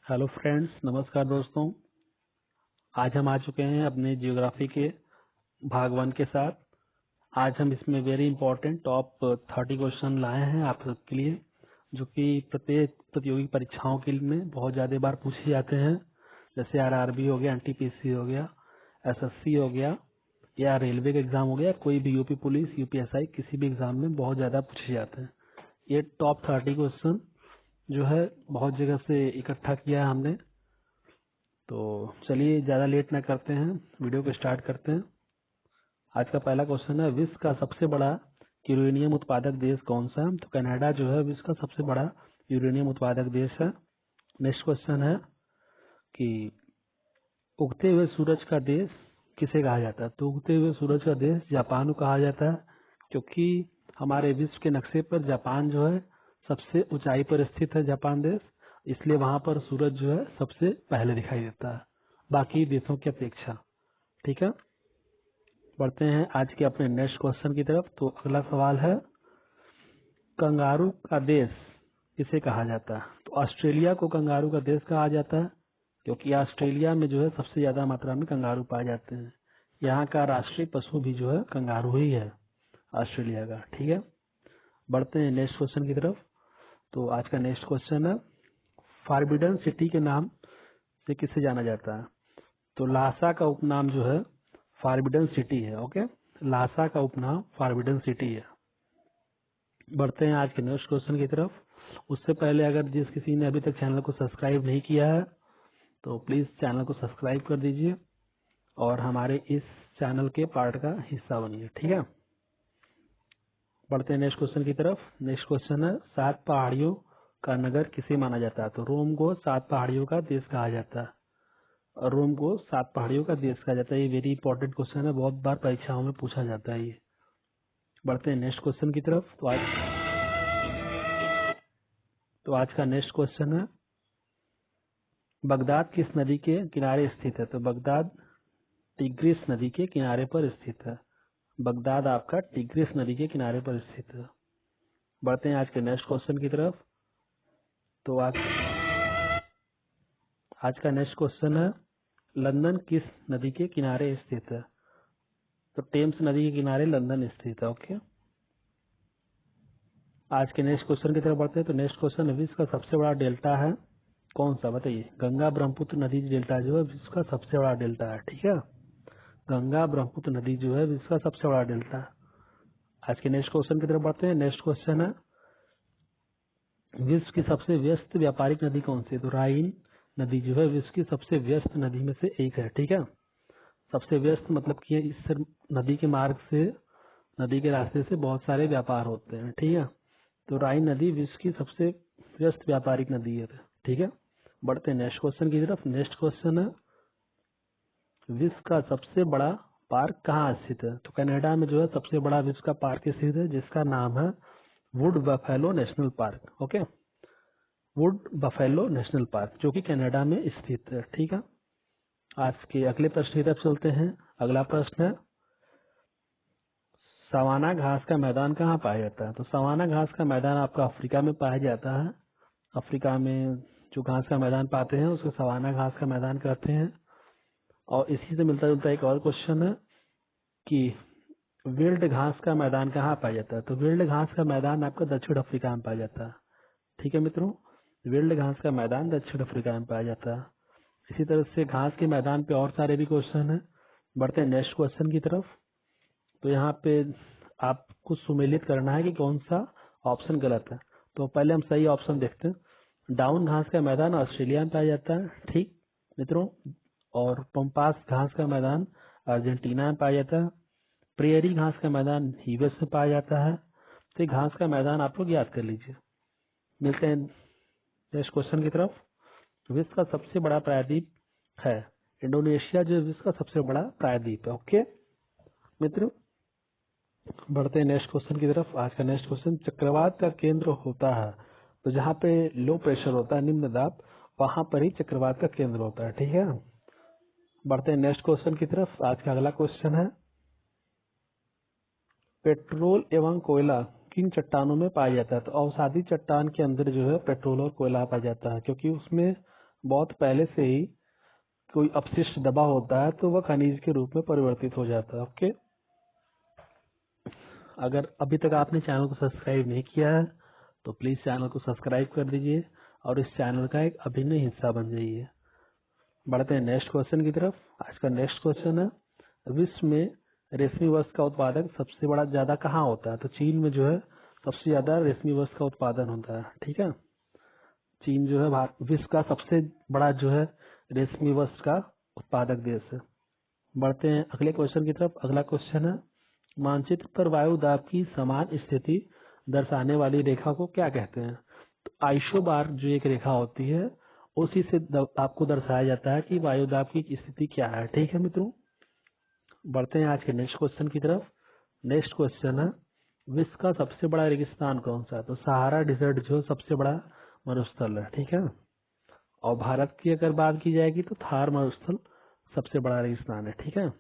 Hello friends, नमस्कार दोस्तों। आज हम आ चुके हैं अपने जियोग्राफी के भाग 1 के साथ। आज हम इसमें वेरी इंपॉर्टेंट टॉप 30 क्वेश्चन लाए हैं आप सबके लिए, जो कि प्रत्येक प्रतियोगी परीक्षाओं के लिए में बहुत ज़्यादा बार पूछे जाते हैं। जैसे आरआरबी हो गया, एनटीपीसी हो गया, एसएससी हो गया, या रेलवे का एग्जाम हो गया, कोई भी यूपी पुलिस, यूपीएसआई, किसी भी एग्जाम में बहुत ज़्यादा पूछे जाते हैं। ये टॉप 30 क्वेश्चन जो है बहुत जगह से इकट्ठा किया है हमने। तो चलिए ज़्यादा लेट ना करते हैं, वीडियो को स्टार्ट करते हैं। आज का पहला क्वेश्चन है, विश्व का सबसे बड़ा यूरेनियम उत्पादक देश कौन सा है? तो कनाडा जो है विश्व का सबसे बड़ा यूरेनियम उत्पादक देश है। नेक्स्ट क्वेश्चन है कि उगते हुए सूरज का देश किसे कहा जाता है? तो उगते हुए सूरज का देश जापान को कहा जाता है, क्योंकि हमारे विश्व के नक्शे पर जापान जो है सबसे ऊंचाई पर स्थित है, जापान देश, इसलिए वहां पर सूरज जो है सबसे पहले दिखाई देता है बाकी देशों की अपेक्षा। ठीक है, बढ़ते हैं आज के अपने नेक्स्ट क्वेश्चन की तरफ। तो अगला सवाल है, कंगारू का देश किसे कहा जाता है? तो ऑस्ट्रेलिया को कंगारू का देश कहा जाता है, क्योंकि ऑस्ट्रेलिया में जो है सबसे ज्यादा मात्रा में कंगारू पाए जाते हैं। यहाँ का राष्ट्रीय पशु भी जो है कंगारू ही है, ऑस्ट्रेलिया का। ठीक है, बढ़ते हैं नेक्स्ट क्वेश्चन की तरफ। तो आज का नेक्स्ट क्वेश्चन है, फारबिडन सिटी के नाम से किसे जाना जाता है? तो लासा का उपनाम जो है फारबिडन सिटी है। ओके, लासा का उपनाम फारबिडन सिटी है। बढ़ते हैं आज के नेक्स्ट क्वेश्चन की तरफ। उससे पहले अगर जिस किसी ने अभी तक चैनल को सब्सक्राइब नहीं किया है तो प्लीज चैनल को सब्सक्राइब कर दीजिए और हमारे इस चैनल के पार्ट का हिस्सा बनिए। ठीक है, बढ़ते हैं नेक्स्ट क्वेश्चन की तरफ। नेक्स्ट क्वेश्चन है, 7 पहाड़ियों का नगर किसे माना जाता है? तो रोम को 7 पहाड़ियों का देश कहा जाता है, और रोम को 7 पहाड़ियों का देश कहा जाता है। ये वेरी इंपॉर्टेंट क्वेश्चन है, बहुत बार परीक्षाओं में पूछा जाता है ये। बढ़ते हैं नेक्स्ट क्वेश्चन की तरफ। तो आज का नेक्स्ट क्वेश्चन है, बगदाद किस नदी के किनारे स्थित है? तो बगदाद टिग्रिस नदी के किनारे पर स्थित है। बगदाद आपका टिग्रिस नदी के किनारे पर स्थित है। बढ़ते हैं आज के नेक्स्ट क्वेश्चन की तरफ। तो आज का नेक्स्ट क्वेश्चन है, लंदन किस नदी के किनारे स्थित है? तो टेम्स नदी के किनारे लंदन स्थित है। ओके, आज के नेक्स्ट क्वेश्चन की तरफ बढ़ते हैं। तो नेक्स्ट क्वेश्चन, विश्व का सबसे बड़ा डेल्टा है कौन सा? बताइए। गंगा ब्रह्मपुत्र नदी डेल्टा जो है विश्व का सबसे बड़ा डेल्टा है। ठीक है, गंगा ब्रह्मपुत्र नदी जो है विश्व का सबसे बड़ा डेल्टा है। आज के नेक्स्ट क्वेश्चन की तरफ बढ़ते हैं। नेक्स्ट क्वेश्चन है, विश्व की सबसे व्यस्त व्यापारिक नदी कौन सी है? तो राइन नदी जो है विश्व की सबसे व्यस्त नदी में से एक है। ठीक है, सबसे व्यस्त मतलब कि इस नदी के मार्ग से, नदी के रास्ते से बहुत सारे व्यापार होते हैं। ठीक है, तो राइन नदी विश्व की सबसे व्यस्त व्यापारिक नदी है। ठीक है, बढ़ते हैं नेक्स्ट क्वेश्चन की तरफ। नेक्स्ट क्वेश्चन है, विश्व का सबसे बड़ा पार्क कहाँ स्थित है? तो कनाडा में जो है सबसे बड़ा विश्व का पार्क स्थित है, जिसका नाम है would buffalo national park. Okay, would buffalo national park जो कि कनाडा में स्थित है। ठीक है, आज के अगले प्रश्न की तरफ चलते हैं। अगला प्रश्न है, सवाना घास का मैदान कहाँ पाया जाता है? तो सवाना घास का मैदान आपका अफ्रीका में पाया जाता है। अफ्रीका में जो घास का मैदान पाते हैं उसको सवाना घास का मैदान कहते हैं। और इसी से मिलता जुलता एक और क्वेश्चन है कि विल्ड घास का मैदान कहाँ पाया जाता है? तो विल्ड घास का मैदान आपका दक्षिण अफ्रीका में पाया जाता है। ठीक है मित्रों, विल्ड घास का मैदान दक्षिण अफ्रीका में पाया जाता है। इसी तरह से घास के मैदान पे और सारे भी क्वेश्चन है। बढ़ते हैं नेक्स्ट क्वेश्चन की तरफ। तो यहाँ पे आपको सुमेलित करना है कि कौन सा ऑप्शन गलत है। तो पहले हम सही ऑप्शन देखते हैं। डाउन घास का मैदान ऑस्ट्रेलिया में पाया जाता है, ठीक मित्रों। और पंपास घास का मैदान अर्जेंटीना में पाया जाता है। प्रेयरी घास का मैदान यूएस में पाया जाता है। तो ये घास का मैदान आप लोग याद कर लीजिए। मिलते हैं नेक्स्ट क्वेश्चन की तरफ। विश्व का सबसे बड़ा प्रायद्वीप है इंडोनेशिया, जो विश्व का सबसे बड़ा प्रायद्वीप है। ओके मित्रों, बढ़ते हैं नेक्स्ट क्वेश्चन की तरफ। आज का नेक्स्ट क्वेश्चन, चक्रवात का केंद्र होता है, तो जहाँ पे लो प्रेशर होता है, निम्न दाब, वहां पर ही चक्रवात का केंद्र होता है। ठीक है, बढ़ते हैं नेक्स्ट क्वेश्चन की तरफ। आज का अगला क्वेश्चन है, पेट्रोल एवं कोयला किन चट्टानों में पाया जाता है? तो अवसादी चट्टान के अंदर जो है पेट्रोल और कोयला पाया जाता है, क्योंकि उसमें बहुत पहले से ही कोई अपशिष्ट दबा होता है तो वह खनिज के रूप में परिवर्तित हो जाता है। ओके, अगर अभी तक आपने चैनल को सब्सक्राइब नहीं किया है तो प्लीज चैनल को सब्सक्राइब कर दीजिए और इस चैनल का एक अभिन्न हिस्सा बन जाइए। बढ़ते हैं नेक्स्ट क्वेश्चन की तरफ। आज का नेक्स्ट क्वेश्चन है, विश्व में रेशमी वस्त्र का उत्पादन सबसे बड़ा ज्यादा कहाँ होता है? तो चीन में जो है सबसे ज्यादा रेशमी वस्त्र का उत्पादन होता है। ठीक है, चीन जो है विश्व का सबसे बड़ा जो है रेशमी वस्त्र का उत्पादक देश है। बढ़ते हैं अगले क्वेश्चन की तरफ। अगला क्वेश्चन है, मानचित्र पर वायु दाब की समान स्थिति दर्शाने वाली रेखा को क्या कहते हैं? तो आइसोबार जो एक रेखा होती है उसी से आपको दर्शाया जाता है कि वायु दाब की स्थिति क्या है। ठीक है मित्रों, बढ़ते हैं आज के नेक्स्ट क्वेश्चन की तरफ। नेक्स्ट क्वेश्चन है, विश्व का सबसे बड़ा रेगिस्तान कौन सा है? तो सहारा डिजर्ट जो सबसे बड़ा मरुस्थल है। ठीक है, और भारत की अगर बात की जाएगी तो थार मरुस्थल सबसे बड़ा रेगिस्तान है। ठीक है,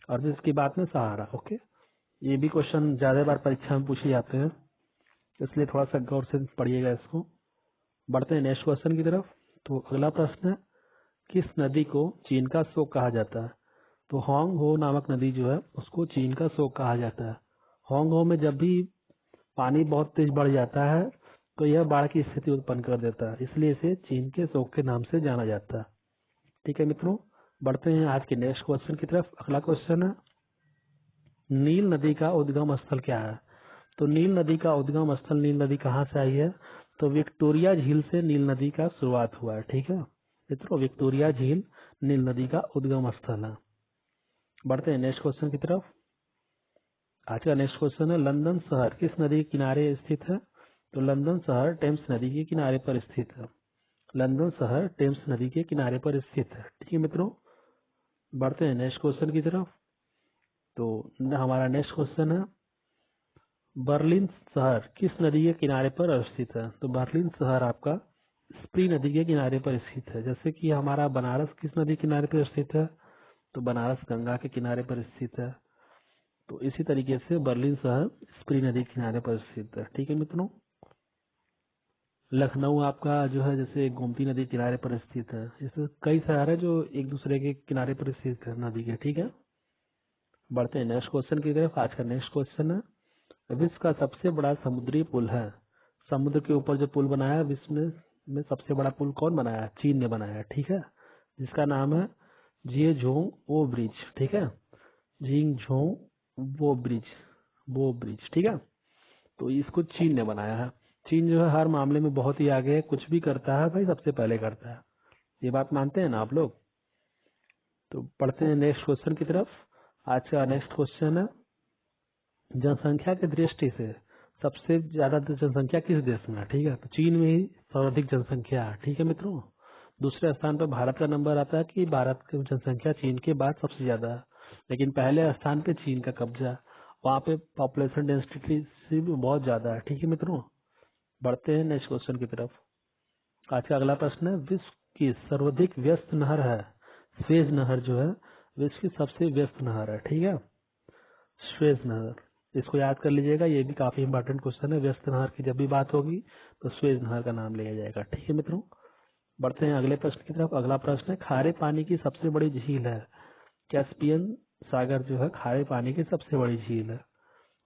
और जिसकी बात में सहारा। ओके, ये भी क्वेश्चन ज्यादा बार परीक्षा में पूछे जाते हैं, इसलिए थोड़ा सा गौर से पढ़िएगा इसको। बढ़ते हैं नेक्स्ट क्वेश्चन की तरफ। तो अगला प्रश्न है, किस नदी को चीन का शोक कहा जाता है? तो होंग हो नामक नदी जो है उसको चीन का शोक कहा जाता है। होंग हो में जब भी पानी बहुत तेज बढ़ जाता है तो यह बाढ़ की स्थिति उत्पन्न कर देता है, इसलिए इसे चीन के शोक के नाम से जाना जाता है। ठीक है मित्रों, बढ़ते हैं आज के नेक्स्ट क्वेश्चन की तरफ। अगला क्वेश्चन है, नील नदी का उद्गम स्थल क्या है? तो नील नदी का उद्गम स्थल, नील नदी कहाँ से आई है? तो विक्टोरिया झील से नील नदी का शुरुआत हुआ है। ठीक है मित्रों, विक्टोरिया झील नील नदी का उद्गम स्थल है। बढ़ते हैं नेक्स्ट क्वेश्चन की तरफ। आज का नेक्स्ट क्वेश्चन है, लंदन शहर किस नदी के किनारे स्थित है? तो लंदन शहर टेम्स नदी के किनारे पर स्थित है। लंदन शहर टेम्स नदी के किनारे पर स्थित है। ठीक है मित्रों, बढ़ते हैं नेक्स्ट क्वेश्चन की तरफ। तो हमारा नेक्स्ट क्वेश्चन है, बर्लिन शहर किस नदी के किनारे पर स्थित है? तो बर्लिन शहर आपका स्प्री नदी के किनारे पर स्थित है। जैसे कि हमारा बनारस किस नदी के किनारे पर स्थित है? तो बनारस गंगा के किनारे पर स्थित है। तो इसी तरीके से बर्लिन शहर स्प्री नदी के किनारे पर स्थित है। ठीक है मित्रों, लखनऊ आपका जो है जैसे गोमती नदी के किनारे पर स्थित है। इसमें कई शहर है जो एक दूसरे के किनारे पर स्थित है नदी के। ठीक है, बढ़ते हैं नेक्स्ट क्वेश्चन की तरफ। आज का नेक्स्ट क्वेश्चन है, विश्व का सबसे बड़ा समुद्री पुल है। समुद्र के ऊपर जो पुल बनाया है विश्व में सबसे बड़ा पुल कौन बनाया है? चीन ने बनाया है। ठीक है, जिसका नाम है जिएझोंग वो ब्रिज। ठीक है, जिएझोंग वो ब्रिज। ठीक है, तो इसको चीन ने बनाया है। चीन जो है हर मामले में बहुत ही आगे है, कुछ भी करता है भाई सबसे पहले करता है। ये बात मानते हैं ना आप लोग? तो पढ़ते हैं नेक्स्ट क्वेश्चन की तरफ। आज का नेक्स्ट क्वेश्चन है, जनसंख्या की दृष्टि से सबसे ज्यादा जनसंख्या किस देश में है? ठीक है, तो चीन में ही सर्वाधिक जनसंख्या है। ठीक है मित्रों, दूसरे स्थान पर भारत का नंबर आता है कि भारत की जनसंख्या चीन के बाद सबसे ज्यादा है, लेकिन पहले स्थान पे चीन का कब्जा। वहाँ पे पॉपुलेशन डेंसिटी से भी बहुत ज्यादा है। ठीक है मित्रों, बढ़ते हैं नेक्स्ट क्वेश्चन की तरफ। आज का अगला प्रश्न है, विश्व की सर्वाधिक व्यस्त नहर है स्वेज नहर जो है विश्व की सबसे व्यस्त नहर है। ठीक है, स्वेज नहर, इसको याद कर लीजिएगा, ये भी काफी इंपॉर्टेंट क्वेश्चन है। व्यस्त नहर की जब भी बात होगी तो स्वेज नहर का नाम लिया जाएगा। ठीक है मित्रों, बढ़ते हैं अगले प्रश्न की तरफ। अगला प्रश्न है, खारे पानी की सबसे बड़ी झील है। कैस्पियन सागर जो है खारे पानी की सबसे बड़ी झील है।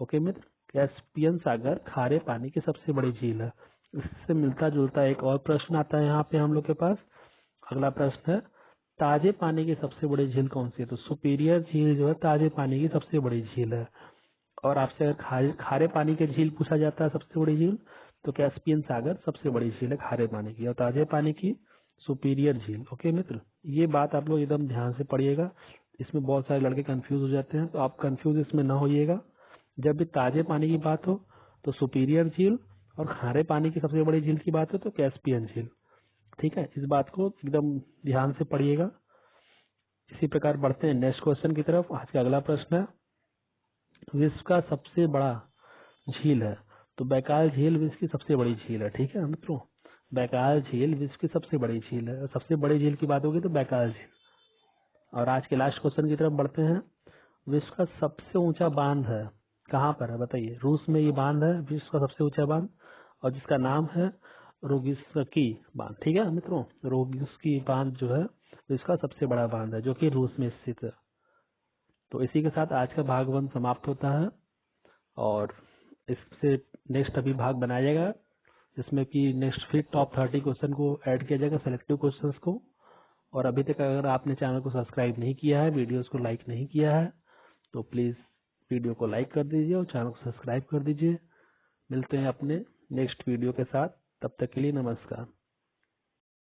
ओके मित्र, कैस्पियन सागर खारे पानी की सबसे बड़ी झील है। इससे मिलता जुलता एक और प्रश्न आता है यहाँ पे हम लोग के पास। अगला प्रश्न है, ताजे पानी की सबसे बड़ी झील कौन सी है? तो सुपीरियर झील जो है ताजे पानी की सबसे बड़ी झील है। और आपसे अगर खारे पानी की झील पूछा जाता है सबसे बड़ी झील, तो कैस्पियन सागर सबसे बड़ी झील है खारे पानी की, और ताजे पानी की सुपीरियर झील। ओके मित्र, ये बात आप लोग एकदम ध्यान से पढ़िएगा, इसमें बहुत सारे लड़के कंफ्यूज हो जाते हैं, तो आप कंफ्यूज इसमें ना होइएगा। जब भी ताजे पानी की बात हो तो सुपीरियर झील, और खारे पानी की सबसे बड़ी झील की बात हो तो कैस्पियन झील। ठीक है, इस बात को एकदम ध्यान से पढ़िएगा। इसी प्रकार बढ़ते हैं नेक्स्ट क्वेश्चन की तरफ। आज का अगला प्रश्न है, विश्व का सबसे बड़ा झील है। तो बैकाल झील विश्व की सबसे बड़ी झील है। ठीक है मित्रों, बैकाल झील विश्व की सबसे बड़ी झील है। सबसे बड़ी झील की बात होगी तो बैकाल झील। और आज के लास्ट क्वेश्चन की तरफ बढ़ते हैं, विश्व का सबसे ऊंचा बांध है कहाँ पर है? बताइए, रूस में ये बांध है विश्व का सबसे ऊंचा बांध, और जिसका नाम है रोगिस्की बांध। ठीक है मित्रों, रोगिस्की बांध जो है इसका सबसे बड़ा बांध है जो कि रूस में स्थित है। तो इसी के साथ आज का भाग 1 समाप्त होता है और इससे नेक्स्ट अभी भाग बनाया जाएगा जिसमें कि नेक्स्ट फिर टॉप 30 क्वेश्चन को ऐड किया जाएगा, सेलेक्टिव क्वेश्चंस को। और अभी तक अगर आपने चैनल को सब्सक्राइब नहीं किया है, वीडियोस को लाइक नहीं किया है, तो प्लीज़ वीडियो को लाइक कर दीजिए और चैनल को सब्सक्राइब कर दीजिए। मिलते हैं अपने नेक्स्ट वीडियो के साथ, तब तक के लिए नमस्कार।